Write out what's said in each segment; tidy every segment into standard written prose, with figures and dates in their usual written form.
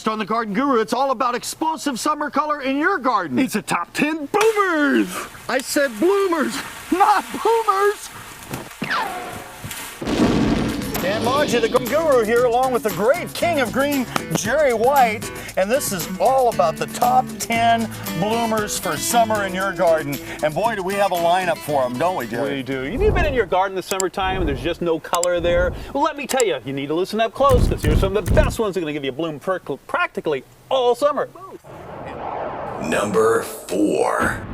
Next on the Garden Guru, it's all about explosive summer color in your garden. It's a top 10 boomers. I said bloomers, not boomers. Dan Maggi, the Garden Guru here, along with the great king of green, Jerry White. And this is all about the top 10 bloomers for summer in your garden. And boy, do we have a lineup for them, don't we, Jerry? We do. Have you been in your garden this summertime and there's just no color there? Well, let me tell you, you need to listen up close because here's some of the best ones that are going to give you a bloom practically all summer. Number 4.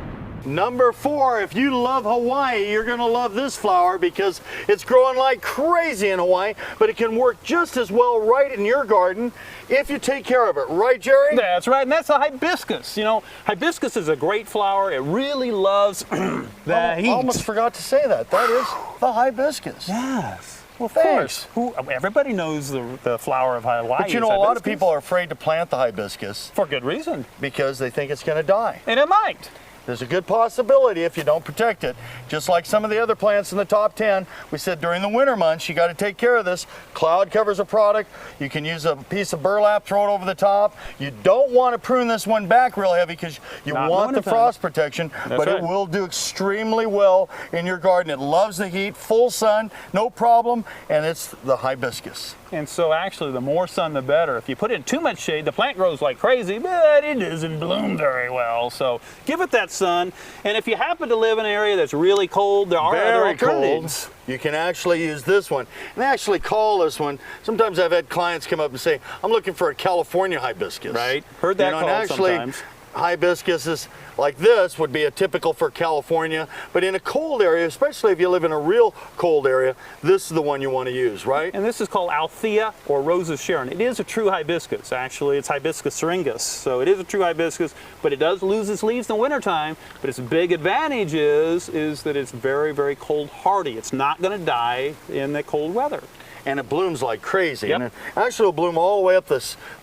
Number 4, if you love Hawaii, you're going to love this flower because it's growing like crazy in Hawaii, but it can work just as well right in your garden if you take care of it. Right, Jerry? That's right, and that's a hibiscus. You know, hibiscus is a great flower. It really loves the heat. I almost forgot to say that. That is the hibiscus. Yes. Well, of Thanks. course. Everybody knows the flower of Hawaii. But you know, a lot of people are afraid to plant the hibiscus. For good reason. Because they think it's going to die. And it might. There's a good possibility if you don't protect it. Just like some of the other plants in the top 10, we said during the winter months, you got to take care of this. Cloud covers a product. You can use a piece of burlap, throw it over the top. You don't want to prune this one back real heavy because you want the frost protection, but it will do extremely well in your garden. It loves the heat, full sun, no problem, and it's the hibiscus. And so actually, the more sun, the better. If you put in too much shade, the plant grows like crazy, but it doesn't bloom very well. So give it that sun. And if you happen to live in an area that's really cold, there are other alternatives. You can actually use this one. And they actually call this one, sometimes I've had clients come up and say, I'm looking for a California hibiscus. Right, heard that called sometimes. Hibiscuses like this would be a typical for California, but in a cold area, especially if you live in a real cold area, this is the one you want to use, right? And this is called Althea or Rose of Sharon. It is a true hibiscus, actually. It's Hibiscus syringus, so it is a true hibiscus, but it does lose its leaves in the wintertime. But its big advantage is that it's very, very cold hardy. It's not going to die in the cold weather. And it blooms like crazy. Yep. And it actually will bloom all the way up the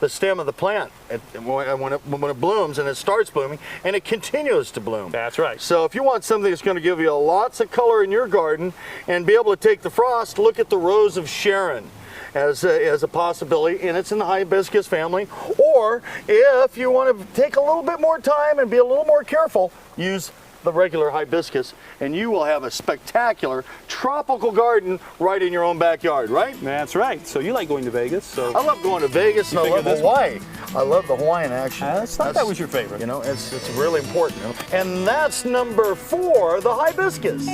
stem of the plant when it blooms, and it starts blooming, and it continues to bloom. That's right. So if you want something that's going to give you lots of color in your garden and be able to take the frost, look at the Rose of Sharon as a possibility, and it's in the hibiscus family. Or if you want to take a little bit more time and be a little more careful, use the regular hibiscus, and you will have a spectacular tropical garden right in your own backyard, right? That's right. So you like going to Vegas? So I love going to Vegas, and I love Hawaii. I love the Hawaiian action. I thought that was your favorite. You know, it's really important. And that's number 4, the hibiscus.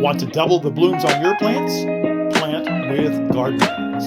Want to double the blooms on your plants? Plant with garden beds.